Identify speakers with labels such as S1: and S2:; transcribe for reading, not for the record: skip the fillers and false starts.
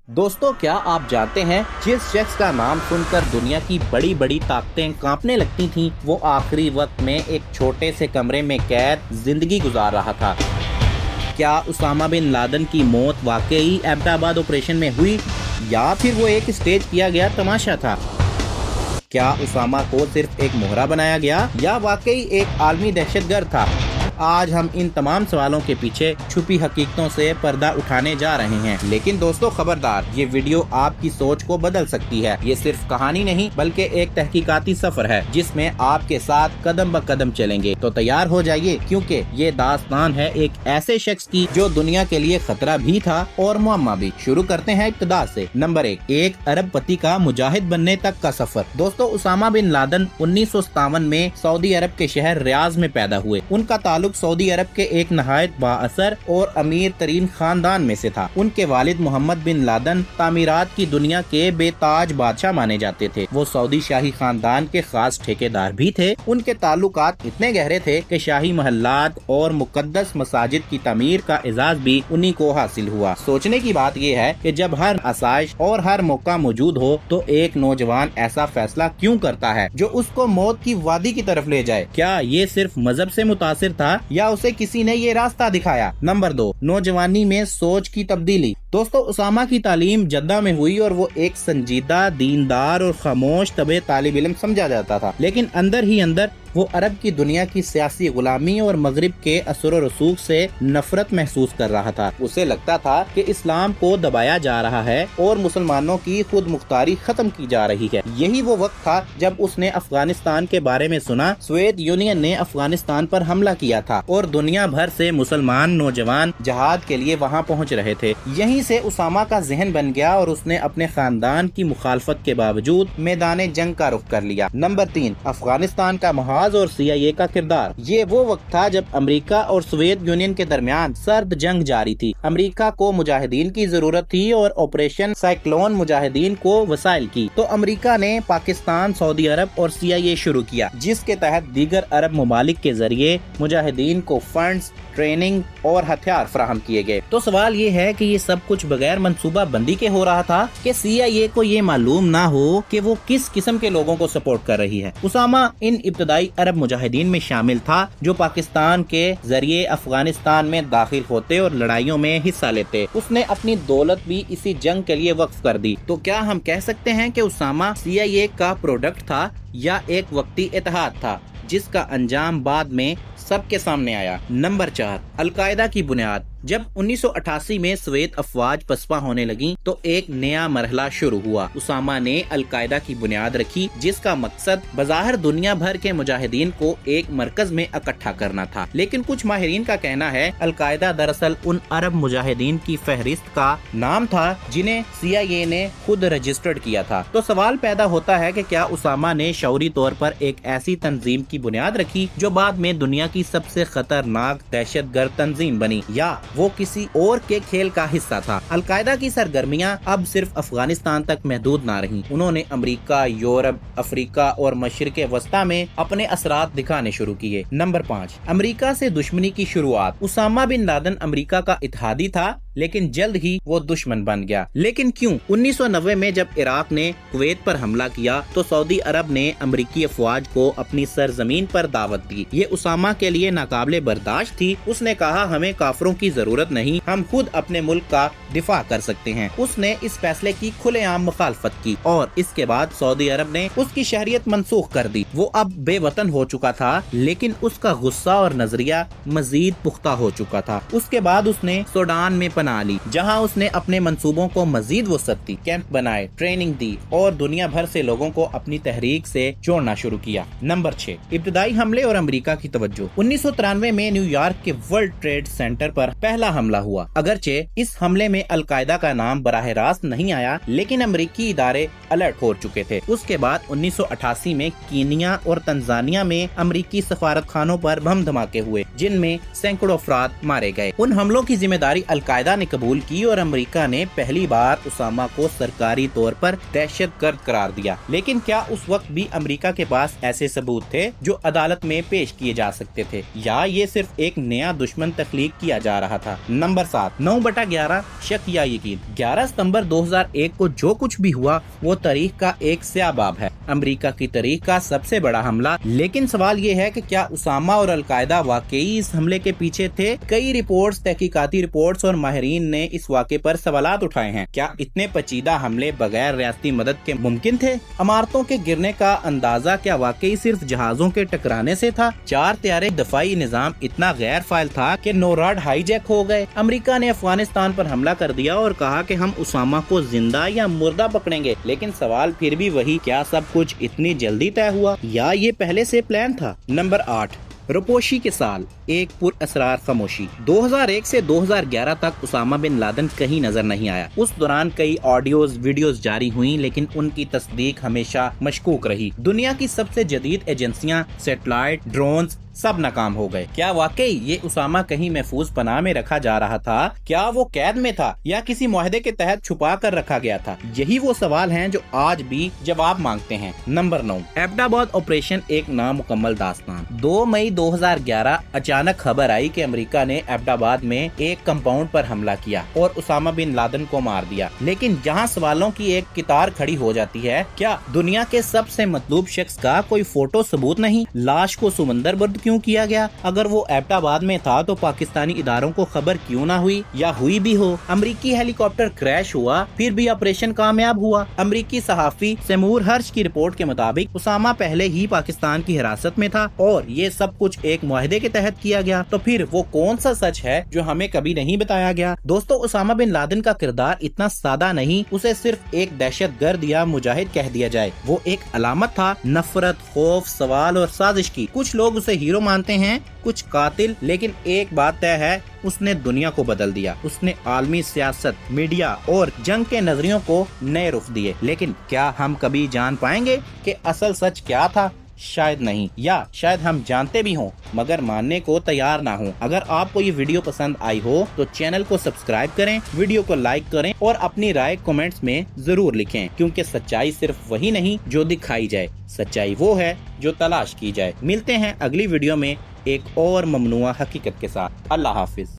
S1: دوستو، کیا آپ جانتے ہیں جس شخص کا نام سن کر دنیا کی بڑی بڑی طاقتیں کانپنے لگتی تھیں، وہ آخری وقت میں ایک چھوٹے سے کمرے میں قید زندگی گزار رہا تھا؟ کیا اسامہ بن لادن کی موت واقعی ایبٹ آباد آپریشن میں ہوئی، یا پھر وہ ایک اسٹیج کیا گیا تماشا تھا؟ کیا اسامہ کو صرف ایک مہرہ بنایا گیا، یا واقعی ایک عالمی دہشت گرد تھا؟ آج ہم ان تمام سوالوں کے پیچھے چھپی حقیقتوں سے پردہ اٹھانے جا رہے ہیں۔ لیکن دوستو خبردار، یہ ویڈیو آپ کی سوچ کو بدل سکتی ہے۔ یہ صرف کہانی نہیں بلکہ ایک تحقیقاتی سفر ہے جس میں آپ کے ساتھ قدم بہ قدم چلیں گے۔ تو تیار ہو جائیے، کیونکہ یہ داستان ہے ایک ایسے شخص کی جو دنیا کے لیے خطرہ بھی تھا اور معمہ بھی۔ شروع کرتے ہیں ابتدا سے۔ نمبر 1، ایک ارب پتی کا مجاہد بننے تک کا سفر۔ دوستو، اسامہ بن لادن 1957 میں سعودی عرب کے شہر ریاض میں پیدا ہوئے۔ ان کا تعلق سعودی عرب کے ایک نہایت با اثر اور امیر ترین خاندان میں سے تھا۔ ان کے والد محمد بن لادن تعمیرات کی دنیا کے بے تاج بادشاہ مانے جاتے تھے۔ وہ سعودی شاہی خاندان کے خاص ٹھیکیدار بھی تھے۔ ان کے تعلقات اتنے گہرے تھے کہ شاہی محلات اور مقدس مساجد کی تعمیر کا اعزاز بھی انہی کو حاصل ہوا۔ سوچنے کی بات یہ ہے کہ جب ہر آسائش اور ہر موقع موجود ہو تو ایک نوجوان ایسا فیصلہ کیوں کرتا ہے جو اس کو موت کی وادی کی طرف لے جائے؟ کیا یہ صرف مذہب سے متاثر تھا یا اسے کسی نے یہ راستہ دکھایا؟ نمبر 2، نوجوانی میں سوچ کی تبدیلی۔ دوستو، اسامہ کی تعلیم جدہ میں ہوئی اور وہ ایک سنجیدہ، دیندار اور خاموش طبع طالب علم سمجھا جاتا تھا، لیکن اندر ہی اندر وہ عرب کی دنیا کی سیاسی غلامی اور مغرب کے اثر و رسوخ سے نفرت محسوس کر رہا تھا۔ اسے لگتا تھا کہ اسلام کو دبایا جا رہا ہے اور مسلمانوں کی خود مختاری ختم کی جا رہی ہے۔ یہی وہ وقت تھا جب اس نے افغانستان کے بارے میں سنا۔ سوویت یونین نے افغانستان پر حملہ کیا تھا اور دنیا بھر سے مسلمان نوجوان جہاد کے لیے وہاں پہنچ رہے تھے۔ یہیں سے اسامہ کا ذہن بن گیا اور اس نے اپنے خاندان کی مخالفت کے باوجود میدان جنگ کا رخ کر لیا۔ نمبر 3، افغانستان کا محاذ اور CIA کا کردار۔ یہ وہ وقت تھا جب امریکہ اور سوویت یونین کے درمیان سرد جنگ جاری تھی۔ امریکہ کو مجاہدین کی ضرورت تھی اور آپریشن سائیکلون مجاہدین کو وسائل کی، تو امریکہ نے پاکستان، سعودی عرب اور CIA شروع کیا، جس کے تحت دیگر عرب ممالک کے ذریعے مجاہدین کو فنڈز، ٹریننگ اور ہتھیار فراہم کیے گئے۔ تو سوال یہ ہے کہ یہ سب کچھ بغیر منصوبہ بندی کے ہو رہا تھا کہ CIA کو یہ معلوم نہ ہو کہ وہ کس قسم کے لوگوں کو سپورٹ کر رہی ہے؟ اسامہ ان ابتدائی عرب مجاہدین میں شامل تھا جو پاکستان کے ذریعے افغانستان میں داخل ہوتے اور لڑائیوں میں حصہ لیتے۔ اس نے اپنی دولت بھی اسی جنگ کے لیے وقف کر دی۔ تو کیا ہم کہہ سکتے ہیں کہ اسامہ CIA کا پروڈکٹ تھا یا ایک وقتی اتحاد تھا جس کا انجام بعد میں سب کے سامنے آیا؟ نمبر 4، القاعدہ کی بنیاد۔ جب 1988 میں سوویت افواج پسپا ہونے لگیں تو ایک نیا مرحلہ شروع ہوا۔ اسامہ نے القاعدہ کی بنیاد رکھی، جس کا مقصد بظاہر دنیا بھر کے مجاہدین کو ایک مرکز میں اکٹھا کرنا تھا، لیکن کچھ ماہرین کا کہنا ہے القاعدہ دراصل ان عرب مجاہدین کی فہرست کا نام تھا جنہیں CIA نے خود رجسٹرڈ کیا تھا۔ تو سوال پیدا ہوتا ہے کہ کیا اسامہ نے شعوری طور پر ایک ایسی تنظیم کی بنیاد رکھی جو بعد میں دنیا کی سب سے خطرناک دہشت گرد تنظیم بنی، یا وہ کسی اور کے کھیل کا حصہ تھا؟ القاعدہ کی سرگرمیاں اب صرف افغانستان تک محدود نہ رہیں۔ انہوں نے امریکہ، یورپ، افریقہ اور مشرق وسطی میں اپنے اثرات دکھانے شروع کیے۔ نمبر 5، امریکہ سے دشمنی کی شروعات۔ اسامہ بن لادن امریکہ کا اتحادی تھا، لیکن جلد ہی وہ دشمن بن گیا۔ لیکن کیوں؟ 1990 میں جب عراق نے کویت پر حملہ کیا تو سعودی عرب نے امریکی افواج کو اپنی سرزمین پر دعوت دی۔ یہ اسامہ کے لیے ناقابل برداشت تھی۔ اس نے کہا، ہمیں کافروں کی ضرورت نہیں، ہم خود اپنے ملک کا دفاع کر سکتے ہیں۔ اس نے اس فیصلے کی کھلے عام مخالفت کی اور اس کے بعد سعودی عرب نے اس کی شہریت منسوخ کر دی۔ وہ اب بے وطن ہو چکا تھا، لیکن اس کا غصہ اور نظریہ مزید پختہ ہو چکا تھا۔ اس کے بعد اس نے سوڈان میں پناہ لی، جہاں اس نے اپنے منصوبوں کو مزید وسعت دی، کیمپ بنائے، ٹریننگ دی اور دنیا بھر سے لوگوں کو اپنی تحریک سے جوڑنا شروع کیا۔ نمبر 6، ابتدائی حملے اور امریکہ کی توجہ۔ 1993 میں نیو یارک کے ورلڈ ٹریڈ سینٹر پر پہلا حملہ ہوا۔ اگرچہ اس حملے میں القاعدہ کا نام براہ راست نہیں آیا، لیکن امریکی ادارے الرٹ ہو چکے تھے۔ اس کے بعد 1988 میں کینیا اور تنزانیہ میں امریکی سفارت خانوں پر بم دھماکے ہوئے، جن میں سینکڑوں افراد مارے گئے۔ ان حملوں کی ذمہ داری القاعدہ نے قبول کی اور امریکہ نے پہلی بار اسامہ کو سرکاری طور پر دہشت گرد قرار دیا۔ لیکن کیا اس وقت بھی امریکہ کے پاس ایسے ثبوت تھے جو عدالت میں پیش کیے جا سکتے تھے، یا یہ صرف ایک نیا دشمن تخلیق کیا جا رہا تھا؟ نمبر 7، 9/11 شک یا یقین۔ 11 ستمبر 2001 کو جو کچھ بھی ہوا وہ تاریخ کا ایک سیاہ باب ہے، امریکہ کی تاریخ کا سب سے بڑا حملہ۔ لیکن سوال یہ ہے کہ کیا اسامہ اور القاعدہ واقعی اس حملے کے پیچھے تھے؟ کئی رپورٹس، تحقیقاتی رپورٹس اور ماہرین نے اس واقعے پر سوالات اٹھائے ہیں۔ کیا اتنے پیچیدہ حملے بغیر ریاستی مدد کے ممکن تھے؟ عمارتوں کے گرنے کا اندازہ کیا واقعی صرف جہازوں کے ٹکرانے سے تھا؟ 4 طیارے دفاعی نظام اتنا غیر فعال تھا کہ نوراد ہائی جیک ہو گئے؟ امریکہ نے افغانستان پر حملہ کر دیا اور کہا کہ ہم اسامہ کو زندہ یا مردہ پکڑیں گے، لیکن سوال پھر بھی وہی، کیا سب کچھ اتنی جلدی طے ہوا یا یہ پہلے سے پلان تھا؟ نمبر 8، رپوشی کے سال، ایک پر اسرار خاموشی۔ 2001 سے 2011 تک اسامہ بن لادن کہیں نظر نہیں آیا۔ اس دوران کئی آڈیوز، ویڈیوز جاری ہوئیں، لیکن ان کی تصدیق ہمیشہ مشکوک رہی۔ دنیا کی سب سے جدید ایجنسیاں، سیٹلائٹ، ڈرونز، سب ناکام ہو گئے۔ کیا واقعی یہ اسامہ کہیں محفوظ پناہ میں رکھا جا رہا تھا؟ کیا وہ قید میں تھا یا کسی معاہدے کے تحت چھپا کر رکھا گیا تھا؟ یہی وہ سوال ہیں جو آج بھی جواب مانگتے ہیں۔ نمبر 9، ایبٹ آباد آپریشن، ایک نامکمل داستان۔ 2 مئی 2011 اچانک خبر آئی کہ امریکہ نے ایبٹ آباد میں ایک کمپاؤنڈ پر حملہ کیا اور اسامہ بن لادن کو مار دیا۔ لیکن جہاں سوالوں کی ایک قطار کھڑی ہو جاتی ہے، کیا دنیا کے سب سے مطلوب شخص کا کوئی فوٹو ثبوت نہیں؟ لاش کو سمندر برد کیوں کیا گیا؟ اگر وہ ایبٹ آباد میں تھا تو پاکستانی اداروں کو خبر کیوں نہ ہوئی؟ یا ہوئی بھی ہو؟ امریکی ہیلی کاپٹر کریش ہوا پھر بھی آپریشن کامیاب ہوا۔ امریکی صحافی سیمور ہرش کی رپورٹ کے مطابق اسامہ پہلے ہی پاکستان کی حراست میں تھا اور یہ سب کچھ ایک معاہدے کے تحت کیا گیا۔ تو پھر وہ کون سا سچ ہے جو ہمیں کبھی نہیں بتایا گیا؟ دوستو، اسامہ بن لادن کا کردار اتنا سادہ نہیں، اسے صرف ایک دہشت گرد یا مجاہد کہہ دیا جائے۔ وہ ایک علامت تھا نفرت، خوف، سوال اور سازش کی۔ کچھ لوگ اسے ہیرو مانتے ہیں، کچھ قاتل، لیکن ایک بات طے ہے، اس نے دنیا کو بدل دیا۔ اس نے عالمی سیاست، میڈیا اور جنگ کے نظریوں کو نئے رخ دیے۔ لیکن کیا ہم کبھی جان پائیں گے کہ اصل سچ کیا تھا؟ شاید نہیں، یا شاید ہم جانتے بھی ہوں مگر ماننے کو تیار نہ ہوں۔ اگر آپ کو یہ ویڈیو پسند آئی ہو تو چینل کو سبسکرائب کریں، ویڈیو کو لائک کریں اور اپنی رائے کمنٹس میں ضرور لکھیں، کیونکہ سچائی صرف وہی نہیں جو دکھائی جائے، سچائی وہ ہے جو تلاش کی جائے۔ ملتے ہیں اگلی ویڈیو میں ایک اور ممنوعہ حقیقت کے ساتھ۔ اللہ حافظ۔